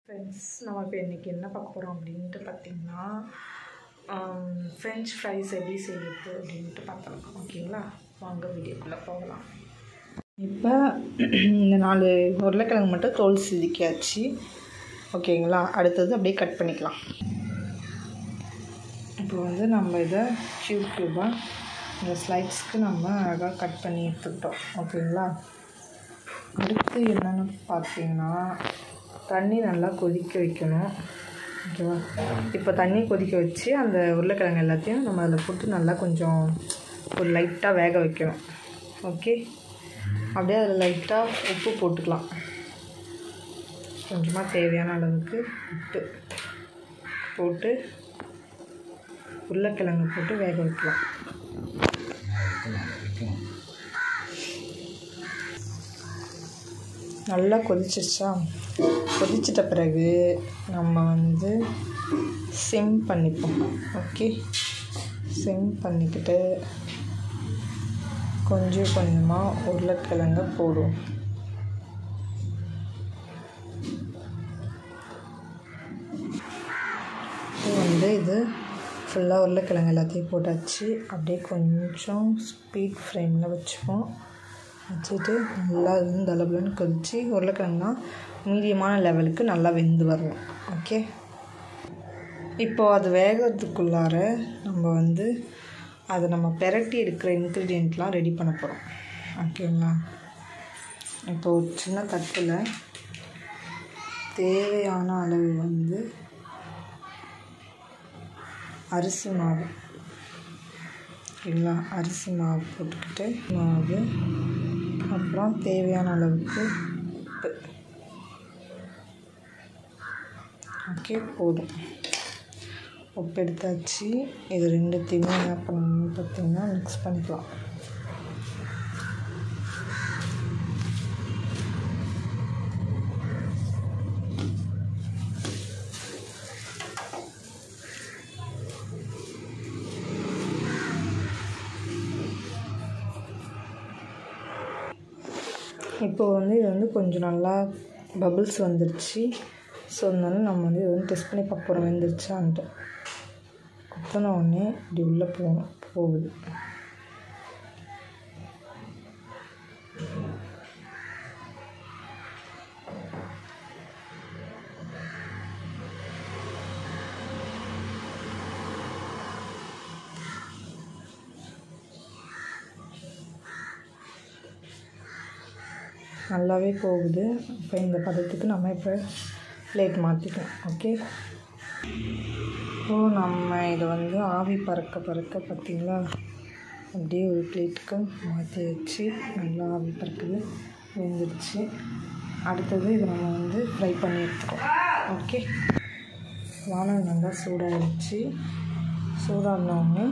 Friends, நம்ம இப்போ இன்றைக்கி என்ன பார்க்க போகிறோம் அப்படின்ட்டு பார்த்திங்கன்னா ஃப்ரெஞ்ச் ஃப்ரைஸ் எப்படி செய்யுது அப்படின்ட்டு பார்க்கலாம். ஓகேங்களா, வாங்க வீடியோக்குள்ளே போகலாம். இப்போ இந்த 4 உருளைக்கிழங்கு மட்டும் தோல் சிதிக்காச்சு. ஓகேங்களா, அடுத்தது அப்படியே கட் பண்ணிக்கலாம். இப்போ வந்து நம்ம இதை க்யூபாக இந்த ஸ்லைட்ஸ்க்கு நம்ம அழகாக கட் பண்ணி எடுத்துக்கிட்டோம். ஓகேங்களா, அடுத்து என்னென்னு பார்த்தீங்கன்னா தண்ணி நல்லா கொதிக்க வைக்கணும். ஓகேவா, இப்போ தண்ணி கொதிக்க வச்சு அந்த உருளைக்கிழங்கு எல்லாத்தையும் நம்ம அதில் போட்டு நல்லா கொஞ்சம் ஒரு லைட்டாக வேக வைக்கணும். ஓகே, அப்படியே அதில் லைட்டாக உப்பு போட்டுக்கலாம். கொஞ்சமாக தேவையான அளவுக்கு உப்பு போட்டு உருளைக்கிழங்கு போட்டு வேக வைக்கலாம். நல்லா கொதிச்சிருச்சா, கொதிச்சிட்ட பிறகு நம்ம வந்து சிம் பண்ணிப்போம். ஓகே, சிம் பண்ணிக்கிட்டு கொஞ்சம் கொஞ்சமாக உருளைக்கிழங்க போடுவோம். இது ஃபுல்லாக உருளைக்கிழங்கு எல்லாத்தையும் போட்டாச்சு. அப்படியே கொஞ்சம் ஸ்பீட் ஃப்ளேமில் வச்சுப்போம். வச்சுட்டு நல்லா தளபலன்னு கொதித்து உருளைக்கிழங்குனா மீடியமான லெவலுக்கு நல்லா வெந்து வரணும். ஓகே, இப்போது அது வேகிறதுக்குள்ளார நம்ம வந்து அதை நம்ம பெரட்டி எடுக்கிற இன்க்ரீடியண்ட்லாம் ரெடி பண்ண போகிறோம். ஓகேங்களா, இப்போ ஒரு சின்ன தட்டில் தேவையான அளவு வந்து அரிசி மாவு, ஓகேங்களா, அரிசி மாவு போட்டுக்கிட்டு மாவு, அப்புறம் தேவையான அளவுக்கு உப்பு. ஓகே, போதும். உப்பு எடுத்தாச்சு. இது ரெண்டுத்தையுமே என்ன பண்ணணும்னு பார்த்திங்கன்னா மிக்ஸ் பண்ணிக்கலாம். இப்போது வந்து இது வந்து கொஞ்சம் நல்லா பபிள்ஸ் வந்துடுச்சு. ஸோ அதனால நம்ம வந்து இது வந்து டெஸ்ட் பண்ணி பார்க்க போகிறோம் வெந்துருச்சான்ட்டு. குத்தின உடனே இப்படி உள்ளே போகுது. நல்லாவே போகுது. இப்போ இந்த பதத்துக்கு நம்ம இப்போ பிளேட் மாற்றிக்கலாம். ஓகே, இப்போது நம்ம இதை வந்து ஆவி பறக்க பார்த்திங்களா, அப்படியே ஒரு பிளேட்டுக்கு மாற்றி வச்சு நல்லா ஆவி பறக்குது, வெந்துடுச்சு. அடுத்தது இதை நம்ம வந்து ஃப்ரை பண்ணி எடுத்துக்கோம். ஓகே, வானல் நல்லா சூடாகிடுச்சு. சூடானோடனே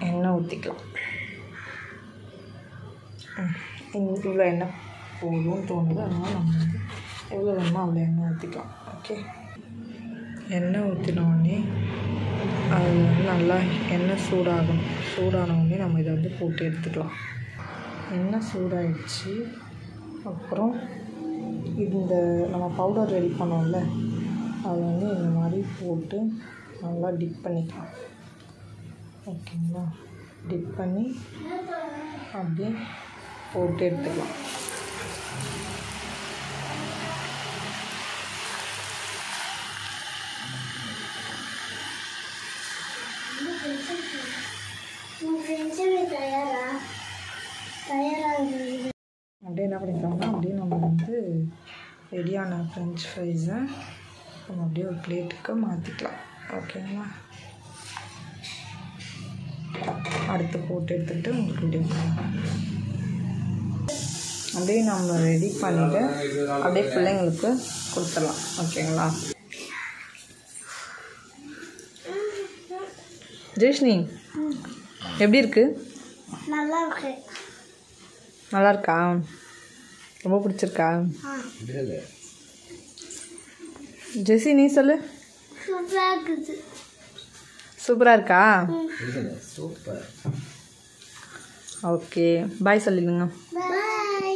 எண்ணெய் ஊற்றிக்கலாம். இவ்வளோ எண்ணெய் போதும்னு தோணுது, அதனால் நம்ம வந்து எவ்வளோ வேணுமோ அவ்வளோ எண்ணெய் ஊற்றிக்கலாம். ஓகே, எண்ணெய் ஊற்றினோடனே அது வந்து நல்லா எண்ணெய் சூடாகணும். சூடானோடனே நம்ம இதை வந்து போட்டு எடுத்துக்கலாம். எண்ணெய் சூடாகிடுச்சு. அப்புறம் இந்த நம்ம பவுடர் ரெடி பண்ணோம்ல, அதை வந்து இந்த மாதிரி போட்டு நல்லா டிப் பண்ணிக்கலாம். ஓகேங்களா, டிப் பண்ணி அப்படியே போட்டு எடுத்துக்கலாம். அப்படியே என்ன பண்ணிக்கலாம்னா, அப்படியே நம்ம வந்து ரெடியான ஃப்ரெஞ்ச் ஃப்ரைஸை நம்ம அப்படியே ஒரு பிளேட்டுக்கு மாற்றிக்கலாம். ஓகேங்களா, அடுத்து போட்டு எடுத்துக்கிட்டு உங்களுக்கு வீடியோ அப்படியே நம்ம ரெடி பண்ணிவிட்டு அப்படியே பிள்ளைங்களுக்கு கொடுத்துடலாம். ஓகேங்களா, ஜெய்ஷ்னி எப்படி இருக்குது? நல்லா இருக்கு. நல்லா இருக்கா? ரொம்ப பிடிச்சிருக்கா? ஜெசி நீ சொல்லு. சூப்பராக இருக்குது. சூப்பராக இருக்கா? சூப்பர். ஓகே, பாய் சொல்லிடுங்க. பாய்.